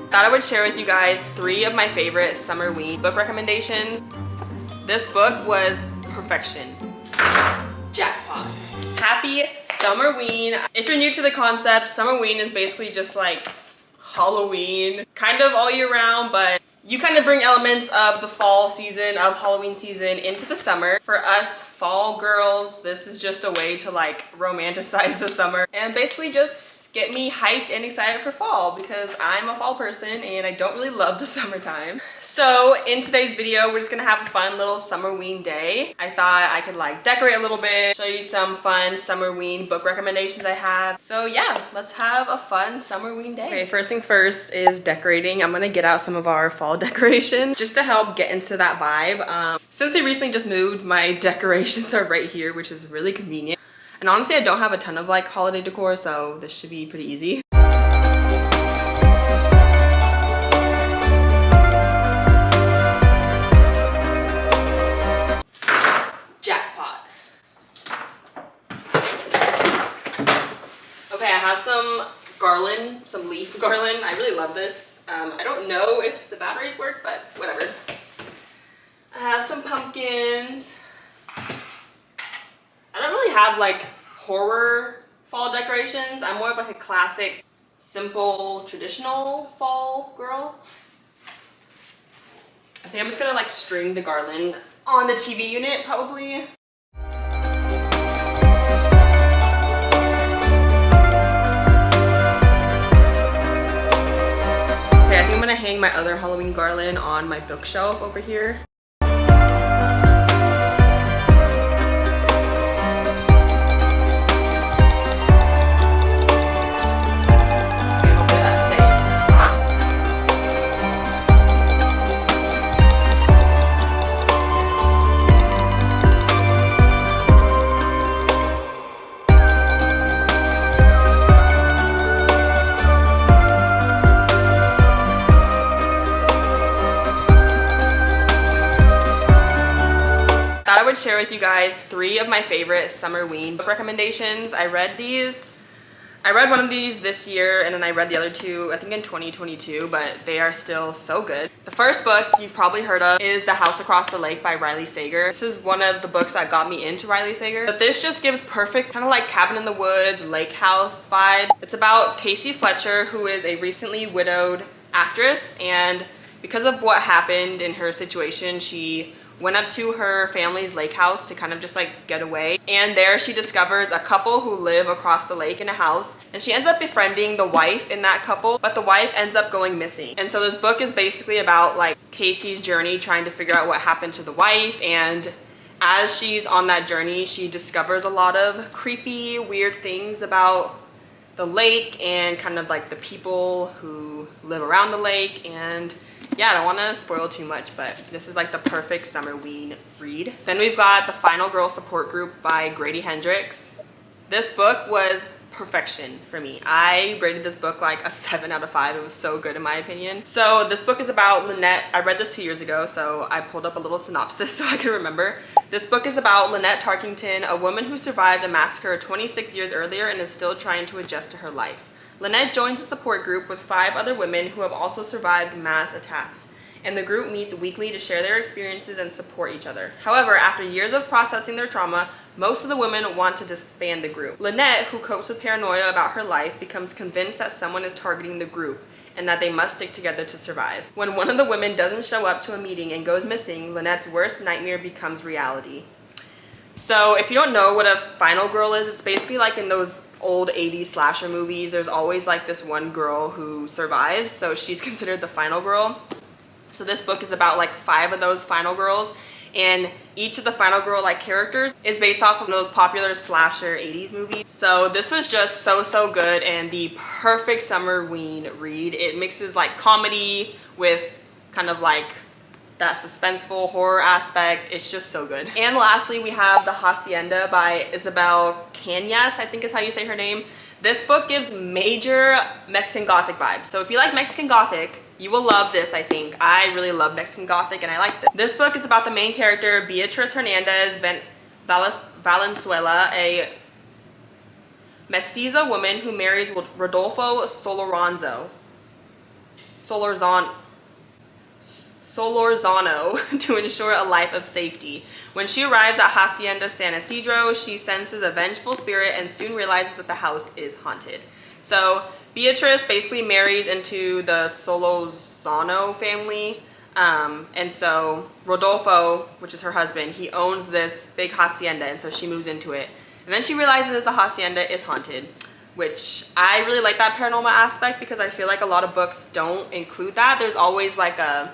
Thought I would share with you guys 3 of my favorite Summerween book recommendations. This book was perfection. Jackpot. Happy Summerween. If you're new to the concept, Summerween is basically just like Halloween, kind of all year round, but you kind of bring elements of the fall season, of Halloween season into the summer. For us fall girls, this is just a way to like romanticize the summer and basically just get me hyped and excited for fall because I'm a fall person and I don't really love the summertime. So in today's video, we're just gonna have a fun little Summerween day. I thought I could like decorate a little bit, show you some fun Summerween book recommendations I have. So yeah, let's have a fun Summerween day. Okay, first things first is decorating. I'm gonna get out some of our fall decorations just to help get into that vibe. Since we recently just moved, my decorations are right here, which is really convenient. And honestly, I don't have a ton of like holiday decor, so this should be pretty easy. Jackpot. Okay, I have some garland, some leaf garland. I really love this. I don't know if the batteries work, but whatever. I have some pumpkins. I don't really have like horror fall decorations. I'm more of like a classic, simple, traditional fall girl. I think I'm just gonna like string the garland on the TV unit probably. Okay, I think I'm gonna hang my other Halloween garland on my bookshelf over here. I would share with you guys 3 of my favorite Summerween book recommendations. I read one of these this year and then I read the other 2 I think in 2022, but they are still so good. The first book you've probably heard of is The House Across the Lake by Riley Sager. This is one of the books that got me into Riley Sager, but this just gives perfect kind of like cabin in the woods, lake house vibe. It's about Casey Fletcher, who is a recently widowed actress, and because of what happened in her situation, she went up to her family's lake house to kind of just like get away. And there she discovers a couple who live across the lake in a house. And she ends up befriending the wife in that couple, but the wife ends up going missing. And so this book is basically about like Casey's journey trying to figure out what happened to the wife. And as she's on that journey, she discovers a lot of creepy, weird things about the lake and kind of like the people who live around the lake. And yeah, I don't want to spoil too much, but this is like the perfect Summerween read. Then we've got The Final Girl Support Group by Grady Hendrix. This book was perfection for me. I rated this book like a 7 out of 5. It was so good in my opinion. So this book is about Lynette. I read this 2 years ago, so I pulled up a little synopsis so I can remember. This book is about Lynette Tarkington, a woman who survived a massacre 26 years earlier and is still trying to adjust to her life. Lynette joins a support group with 5 other women who have also survived mass attacks, and the group meets weekly to share their experiences and support each other. However, after years of processing their trauma, most of the women want to disband the group. Lynette, who copes with paranoia about her life, becomes convinced that someone is targeting the group and that they must stick together to survive. When one of the women doesn't show up to a meeting and goes missing, Lynette's worst nightmare becomes reality. So if you don't know what a final girl is, it's basically like in those old 80s slasher movies, there's always like this one girl who survives, so she's considered the final girl. So this book is about like 5 of those final girls, and each of the final girl like characters is based off of those popular slasher 80s movies. So this was just so good and the perfect Summerween read. It mixes like comedy with kind of like that suspenseful horror aspect. It's just so good. And lastly, we have The Hacienda by Isabel Cañas, I think is how you say her name. This book gives major Mexican Gothic vibes. So if you like Mexican Gothic, you will love this, I think. I really love Mexican Gothic and I like this. This book is about the main character, Beatriz Hernandez Valenzuela, a mestiza woman who marries Rodolfo Soloranzo. Solorzano to ensure a life of safety. When she arrives at Hacienda San Isidro, she senses a vengeful spirit and soon realizes that the house is haunted. So Beatrice basically marries into the Solorzano family. And so Rodolfo, which is her husband, he owns this big hacienda, and so she moves into it. And then she realizes the hacienda is haunted, which I really like that paranormal aspect because I feel like a lot of books don't include that. There's always like a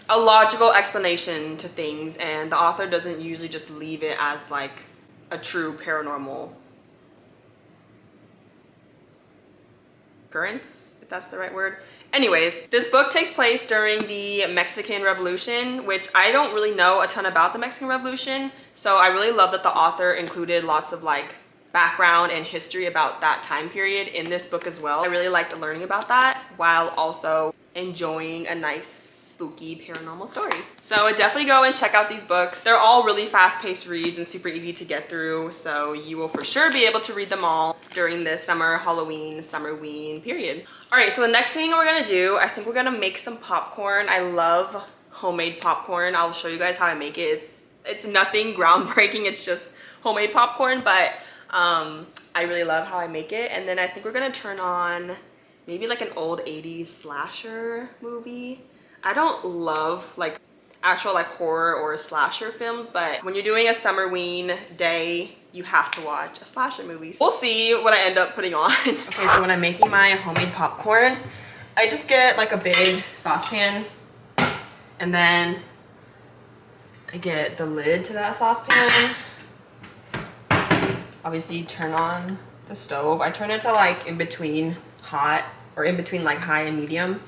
logical explanation to things, and the author doesn't usually just leave it as like a true paranormal occurrence, if that's the right word. Anyways, this book takes place during the Mexican Revolution, which I don't really know a ton about the Mexican Revolution, so I really love that the author included lots of like background and history about that time period in this book as well. I really liked learning about that while also enjoying a nice spooky paranormal story. So definitely go and check out these books. They're all really fast-paced reads and super easy to get through, so you will for sure be able to read them all during this summer Halloween, Summerween period. All right, so the next thing we're gonna do, I think we're gonna make some popcorn. I love homemade popcorn. I'll show you guys how I make it. It's nothing groundbreaking, it's just homemade popcorn, but I really love how I make it. And then I think we're gonna turn on maybe like an old 80s slasher movie. I don't love like actual like horror or slasher films, but when you're doing a Summerween day, you have to watch a slasher movie. So we'll see what I end up putting on. Okay, so when I'm making my homemade popcorn, I just get like a big saucepan, and then I get the lid to that saucepan. Obviously turn on the stove. I turn it to like in between hot, or in between like high and medium.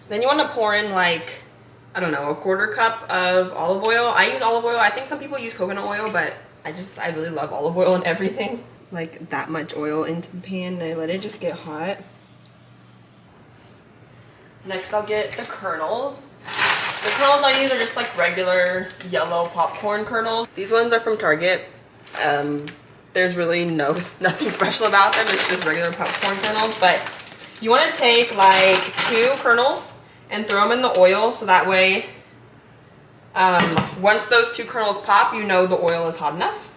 Then you want to pour in like, I don't know, a 1/4 cup of olive oil. I use olive oil. I think some people use coconut oil, but I really love olive oil and everything. Like that much oil into the pan, and I let it just get hot. Next I'll get the kernels. The kernels I use are just like regular yellow popcorn kernels. These ones are from Target. There's really nothing special about them. It's just regular popcorn kernels, but you want to take like 2 kernels and throw them in the oil, so that way once those 2 kernels pop, you know the oil is hot enough.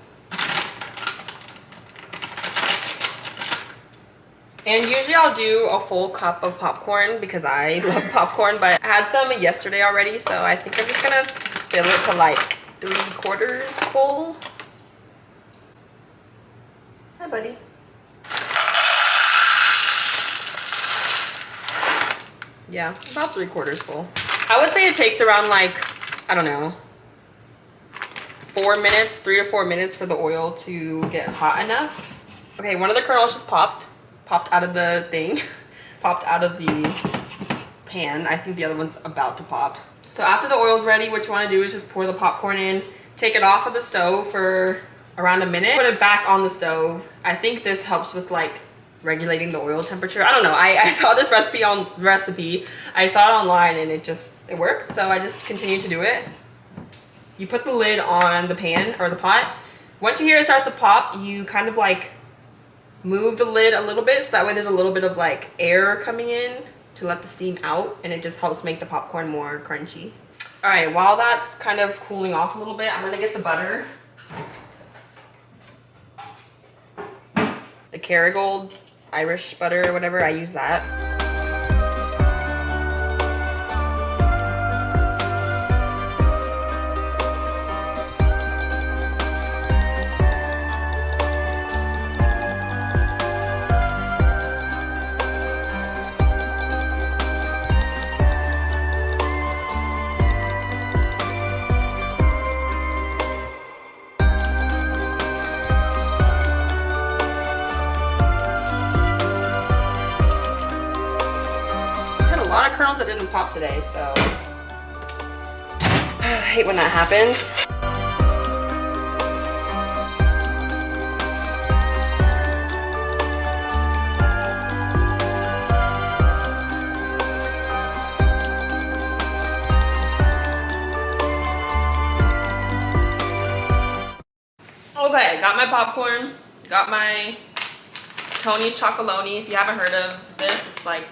And usually I'll do a full cup of popcorn because I love popcorn, but I had some yesterday already, so I think I'm just gonna fill it to like 3/4 full. Hi, buddy. Yeah, about 3/4 full. I would say it takes around like, I don't know, 4 minutes, 3 to 4 minutes for the oil to get hot enough. Okay, one of the kernels just popped out of the thing, popped out of the pan. I think the other one's about to pop. So after the oil's ready, what you want to do is just pour the popcorn in, take it off of the stove for around a minute, put it back on the stove. I think this helps with like regulating the oil temperature. I don't know. I saw this recipe. I saw it online and it works. So I just continue to do it. You put the lid on the pan or the pot. Once you hear it start to pop, you kind of like move the lid a little bit, so that way there's a little bit of like air coming in to let the steam out, and it just helps make the popcorn more crunchy. All right, while that's kind of cooling off a little bit, I'm gonna get the butter. The Kerrygold Irish butter or whatever, I use that. Kernels that didn't pop today, so I hate when that happens. Okay, got my popcorn, got my Tony's Chocolonely. If you haven't heard of this, it's like,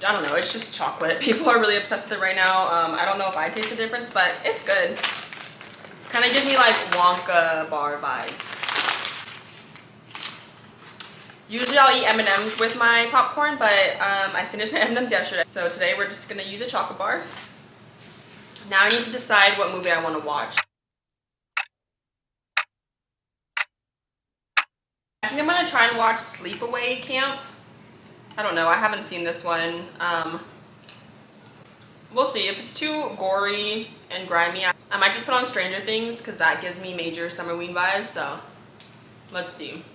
I don't know, it's just chocolate. People are really obsessed with it right now. I don't know if I taste the difference, but it's good. Kind of gives me like Wonka bar vibes. Usually I'll eat M&Ms with my popcorn, but I finished my M&Ms yesterday. So today we're just gonna use a chocolate bar. Now I need to decide what movie I want to watch. I think I'm gonna try and watch Sleepaway Camp. I don't know, I haven't seen this one. We'll see. If it's too gory and grimy, I might just put on Stranger Things because that gives me major Summerween vibes, so let's see.